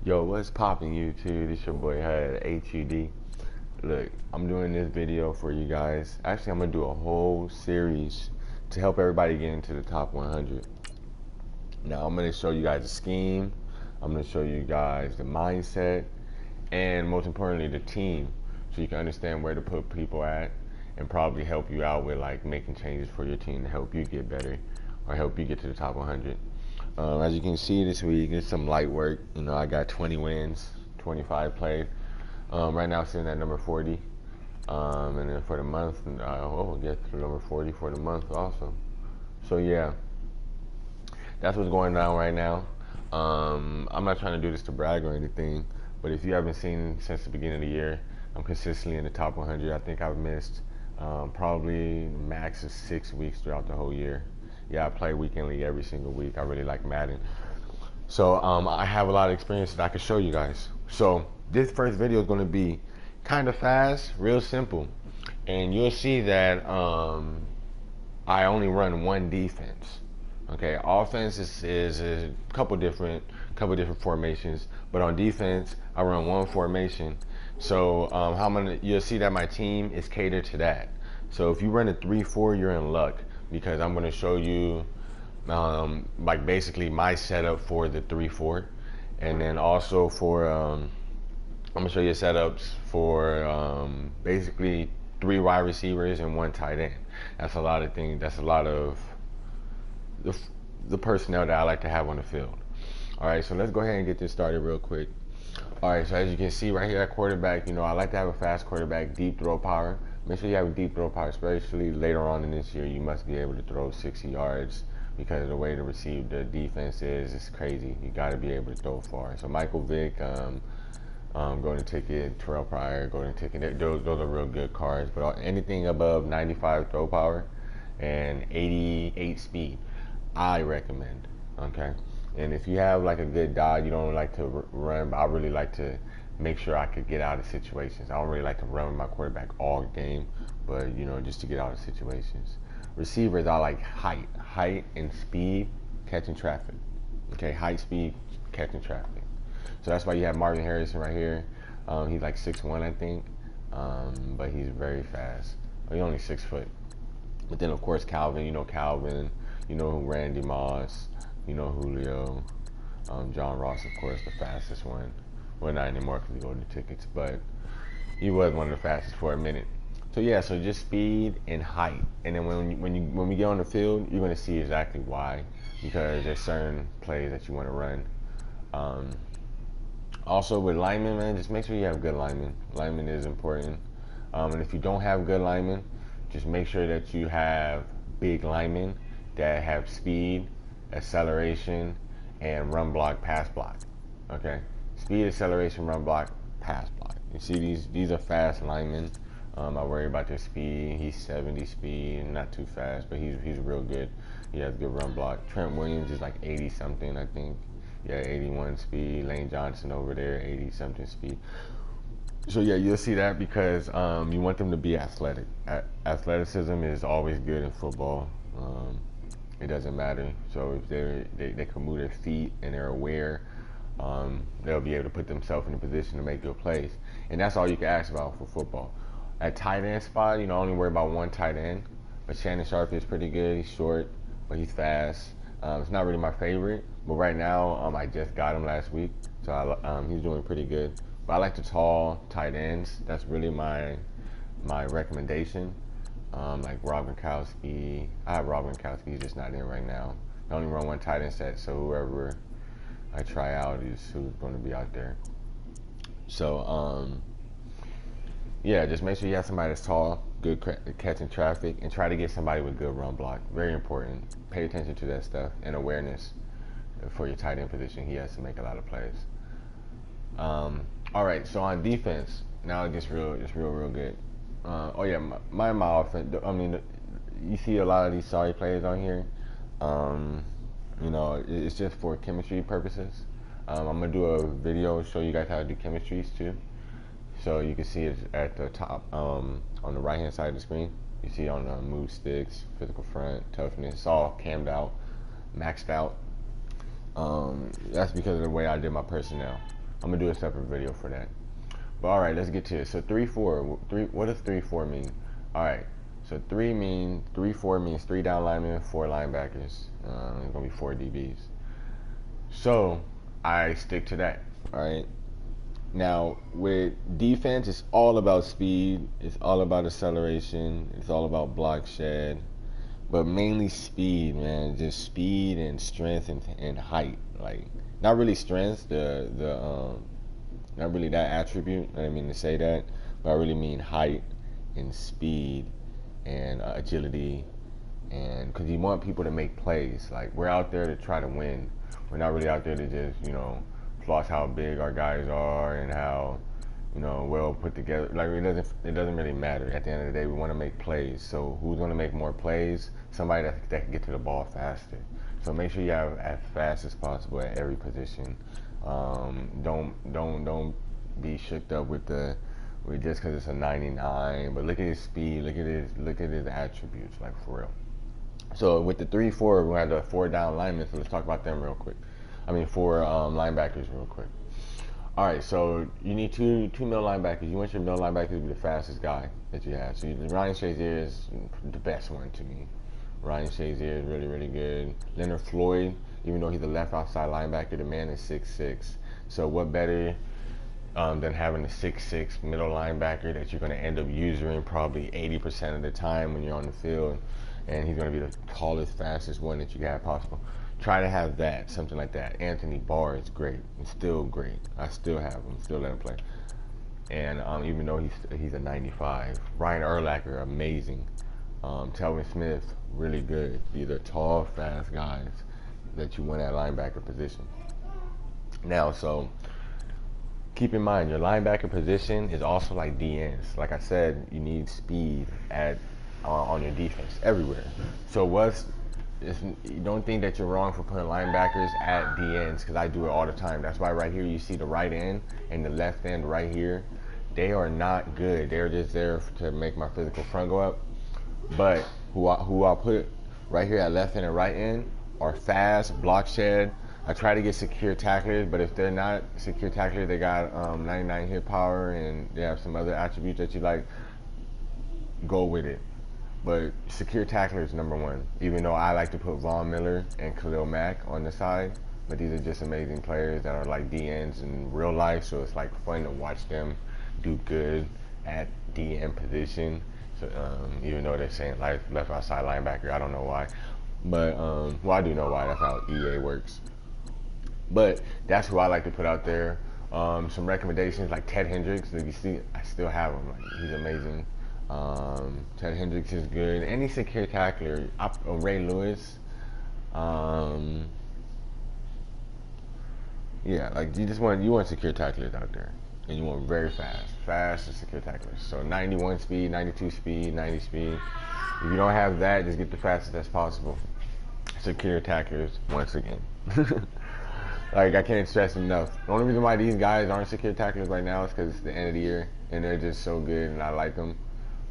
Yo, what's poppin' YouTube? This your boy HUD. Look, I'm doing this video for you guys. Actually, I'm gonna do a whole series to help everybody get into the top 100. Now, I'm gonna show you guys the scheme. I'm gonna show you guys the mindset, and most importantly, the team, so you can understand where to put people at, and probably help you out with like making changes for your team to help you get better or help you get to the top 100. As you can see this week, it's some light work. You know, I got 20 wins, 25 plays. Right now, sitting at number 40. And then for the month, get to number 40 for the month also. So yeah, that's what's going on right now. I'm not trying to do this to brag or anything, but if you haven't seen since the beginning of the year, I'm consistently in the top 100. I think I've missed probably max of 6 weeks throughout the whole year. Yeah, I play weekend league every single week. I really like Madden. So I have a lot of experience that I can show you guys. So this first video is going to be kind of fast, real simple. And you'll see that I only run one defense. Okay, offense is a couple different formations, but on defense I run one formation. So you'll see that my team is catered to that. So if you run a 3-4, you're in luck, because I'm going to show you like basically my setup for the 3-4, and then also for I'm gonna show you setups for basically 3 wide receivers and 1 tight end. That's a lot of things. That's a lot of the personnel that I like to have on the field. All right, so let's go ahead and get this started real quick. All right, so as you can see right here at quarterback, you know, I like to have a fast quarterback, deep throw power. Make sure you have a deep throw power, especially later on in this year. You must be able to throw 60 yards, because the way to receive the defense is, it's crazy. You got to be able to throw far. So Michael Vick, Golden Ticket, Terrell Pryor, Golden Ticket, those are real good cards. But anything above 95 throw power and 88 speed, I recommend. Okay. And if you have like a good dot, you don't like to run, but I really like to make sure I could get out of situations. I don't really like to run with my quarterback all game, but you know, just to get out of situations. Receivers, I like height and speed, catching traffic. Okay, height, speed, catching traffic. So that's why you have Marvin Harrison right here. He's like 6'1", I think, but he's very fast. He's only 6 foot. But then of course Calvin, you know Randy Moss, you know Julio, John Ross, of course, the fastest one. Well, not anymore because we go to tickets, but he was one of the fastest for a minute. So yeah, so just speed and height, and then when we get on the field, you're going to see exactly why, because there's certain plays that you want to run. Also with linemen, man, just make sure you have good linemen. Linemen is important, and if you don't have good linemen, just make sure that you have big linemen that have speed, acceleration, and run block, pass block. Okay, speed, acceleration, run block, pass block. You see these are fast linemen. I worry about their speed. He's 70 speed, not too fast, but he's real good. He has good run block. Trent Williams is like 80 something, I think. Yeah, 81 speed. Lane Johnson over there, 80 something speed. So yeah, you'll see that, because you want them to be athletic. Athleticism is always good in football. It doesn't matter. So if they can move their feet and they're aware, they'll be able to put themselves in a position to make good plays. And that's all you can ask about for football. At tight end spot, you know, only worry about 1 tight end. But Shannon Sharp is pretty good. He's short, but he's fast. It's not really my favorite, but right now I just got him last week, so he's doing pretty good. But I like the tall tight ends. That's really my recommendation. Like Rob Gronkowski. I have Rob Gronkowski. He's just not in right now. I only run 1 tight end set, so whoever I try out is who's going to be out there. So yeah, just make sure you have somebody that's tall, good catching traffic, and try to get somebody with good run block. Very important. Pay attention to that stuff, and awareness for your tight end position. He has to make a lot of plays. All right, so on defense, now it gets real good. Oh yeah, my offense. I mean, you see a lot of these sorry plays on here. You know, it's just for chemistry purposes. I'm gonna do a video show you guys how to do chemistries too. So you can see it at the top, on the right hand side of the screen. You see on the move sticks, physical front, toughness, it's all cammed out, maxed out. That's because of the way I did my personnel. I'm gonna do a separate video for that. But all right, let's get to it. So 3-4. What does 3-4 mean? All right. So 3-4 means 3 down linemen, 4 linebackers. It's gonna be 4 DBs. So I stick to that. All right. Now with defense, it's all about speed. It's all about acceleration. It's all about block shed, but mainly speed, man. Just speed and strength and height. Like not really strength. Not really that attribute. I didn't mean to say that, but I really mean height and speed and agility, and because you want people to make plays. Like we're out there to try to win. We're not really out there to just floss how big our guys are and how well put together. Like it doesn't really matter. At the end of the day, we want to make plays. So who's going to make more plays? Somebody that can get to the ball faster. So make sure you have as fast as possible at every position. Don't be shook up with just because it's a 99. But look at his speed. Look at his attributes. Like for real. So with the 3-4, we have the 4 down linemen. So let's talk about them real quick. 4 linebackers real quick. All right, so you need two middle linebackers. You want your middle linebacker to be the fastest guy that you have. So Ryan Shazier is the best one to me. Ryan Shazier is really, really good. Leonard Floyd, even though he's a left outside linebacker, the man is 6'6". So what better than having a 6'6" middle linebacker that you're going to end up using probably 80% of the time when you're on the field, and he's going to be the tallest, fastest one that you have possible. Try to have that, something like that. Anthony Barr is great. He's still great. I still have him, still let him play. And even though he's a 95. Ryan Urlacher, amazing. Telvin Smith, really good. These are tall, fast guys that you want at linebacker position. Now, so keep in mind, your linebacker position is also like DNs. Like I said, you need speed on your defense everywhere. So you don't think that you're wrong for putting linebackers at DNs, because I do it all the time. That's why right here you see the right end and the left end right here. They are not good. They're just there to make my physical front go up. But who I put right here at left end and right end are fast, block shed. I try to get secure tacklers, but if they're not secure tacklers, they got 99 hit power and they have some other attributes that you like, go with it. But secure tackler is number one, even though I like to put Von Miller and Khalil Mack on the side. But these are just amazing players that are like DNs in real life, so it's like fun to watch them do good at DN position. So even though they're saying left outside linebacker, I don't know why. But, well, I do know why. That's how EA works. But that's who I like to put out there. Some recommendations like Ted Hendricks. If you see, I still have him. Like, he's amazing. Ted Hendricks is good. Any secure tackler, Ray Lewis. Yeah, like you want secure tacklers out there, and you want very fast and secure tacklers. So 91 speed, 92 speed, 90 speed. If you don't have that, just get the fastest as possible. Secure tacklers once again. Like I can't stress enough. The only reason why these guys aren't secure tacklers right now is because it's the end of the year and they're just so good and I like them.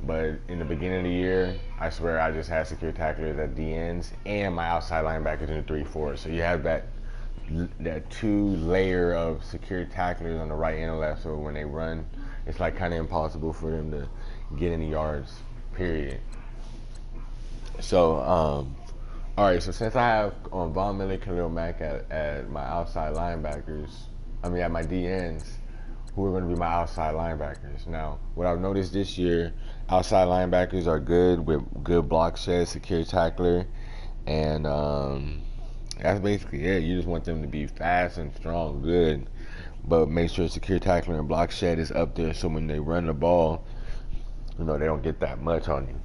But in the beginning of the year, I swear I just had secure tacklers at DNs and my outside linebackers in the 3-4. So you have that 2-layer of secure tacklers on the right and left. So when they run, it's like kind of impossible for them to get any yards, period. So, all right. So since I have Von Miller, Khalil Mack at my outside linebackers, at my DNs, who are going to be my outside linebackers. Now, what I've noticed this year, outside linebackers are good with good block shed, secure tackler, and that's basically it. You just want them to be fast and strong, good, but make sure secure tackler and block shed is up there so when they run the ball, they don't get that much on you.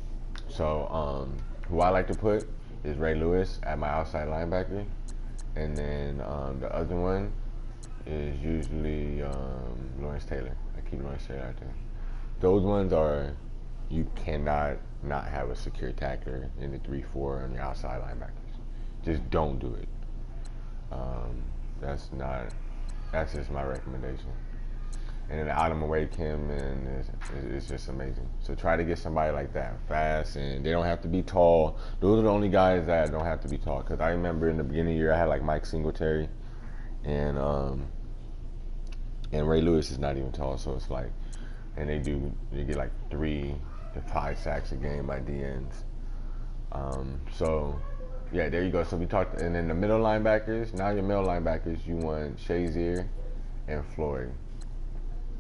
So who I like to put is Ray Lewis at my outside linebacker, and then the other one is usually Lawrence Taylor. I keep Lawrence Taylor out there. Those ones are, you cannot not have a secure tackler in the 3-4 on the outside linebackers. Just don't do it. That's just my recommendation. And then Adam away Kim is just amazing. So try to get somebody like that, fast, and they don't have to be tall. Those are the only guys that don't have to be tall. Because I remember in the beginning of the year I had like Mike Singletary, and And Ray Lewis is not even tall, so it's like, and they get like 3 to 5 sacks a game by DNs. So yeah, there you go. So we talked, and then the middle linebackers. Now your middle linebackers, you want Shazier and Floyd.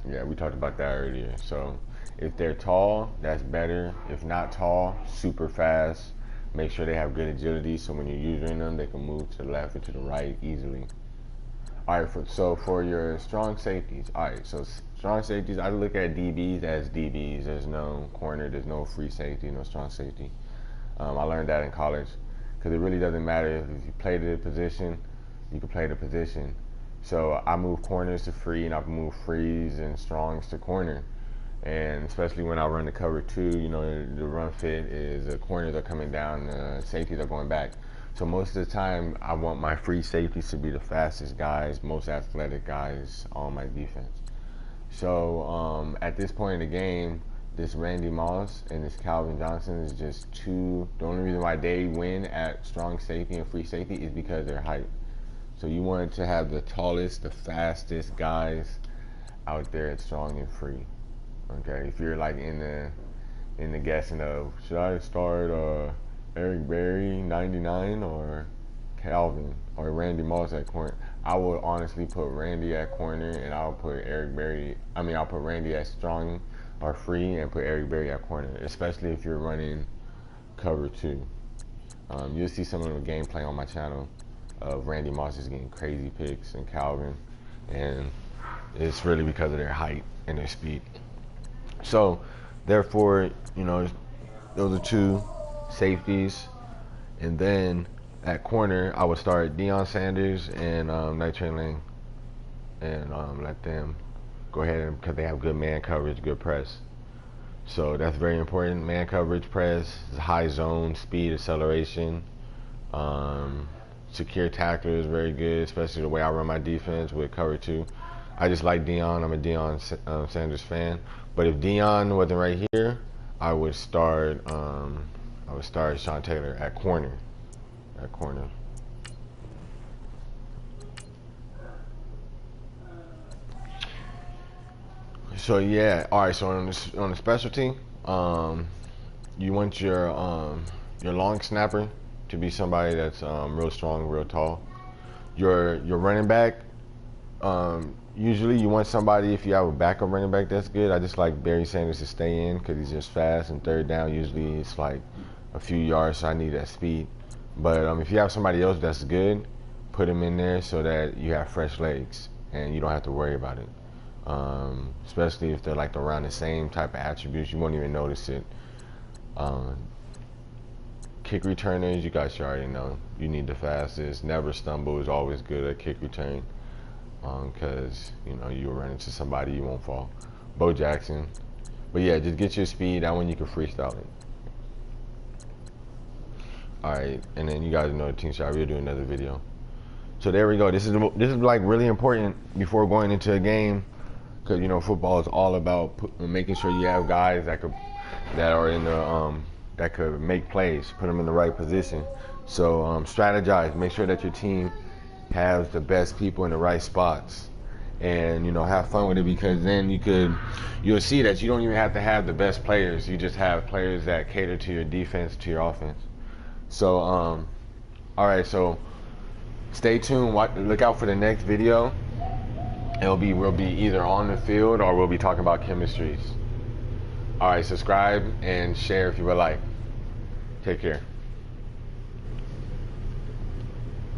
Yeah, we talked about that earlier. So if they're tall, that's better. If not tall, super fast. Make sure they have good agility, so when you're using them, they can move to the left and to the right easily. All right, so for your strong safeties, all right, so strong safeties, I look at DBs as DBs. There's no corner, there's no free safety, no strong safety. I learned that in college because it really doesn't matter if you play the position, you can play the position. So I move corners to free, and I move frees and strongs to corner. And especially when I run the cover 2, you know, the run fit is the corners are coming down, the safeties are going back. So most of the time, I want my free safeties to be the fastest guys, most athletic guys on my defense. So at this point in the game, this Randy Moss and this Calvin Johnson is just two. The only reason why they win at strong safety and free safety is because of their height. So you want to have the tallest, the fastest guys out there at strong and free. Okay, if you're like in the guessing of should I start Eric Berry 99 or Calvin or Randy Moss at corner, I would honestly put Randy at corner, and I'll put I'll put Randy at strong or free and put Eric Berry at corner, especially if you're running cover 2. You'll see some of the gameplay on my channel of Randy Moss is getting crazy picks and Calvin, and it's really because of their height and their speed. So, therefore, you know, those are 2 safeties, and then at corner, I would start Deion Sanders and Night Train Lane, and let them go ahead, because they have good man coverage, good press. So that's very important. Man coverage, press, high zone, speed, acceleration. Secure tackler is very good, especially the way I run my defense with cover 2. I just like Deion. I'm a Deion Sanders fan. But if Deion wasn't right here, I would start Sean Taylor at corner. At corner. So yeah, all right. So on the special team, you want your long snapper to be somebody that's real strong, real tall. Your running back, usually you want somebody, if you have a backup running back that's good. I just like Barry Sanders to stay in because he's just fast, and third down usually it's like a few yards, so I need that speed. But if you have somebody else that's good, put him in there so that you have fresh legs and you don't have to worry about it. Especially if they're like around the same type of attributes, you won't even notice it. Kick returners, you guys should already know. You need the fastest. Never stumble is always good at kick return, because you know you'll run into somebody, you won't fall. Bo Jackson. But yeah, just get your speed. That one you can freestyle it. All right, and then you guys know the team shot. We'll do another video. So there we go. This is like really important before going into a game, because you know football is all about making sure you have guys that are in the that could make plays, put them in the right position. So strategize. Make sure that your team has the best people in the right spots, and you know have fun with it, because then you'll see that you don't even have to have the best players. You just have players that cater to your defense, to your offense. So all right. So stay tuned. Look out for the next video. We'll be either on the field or we'll be talking about chemistries. All right, subscribe and share if you would like. Take care.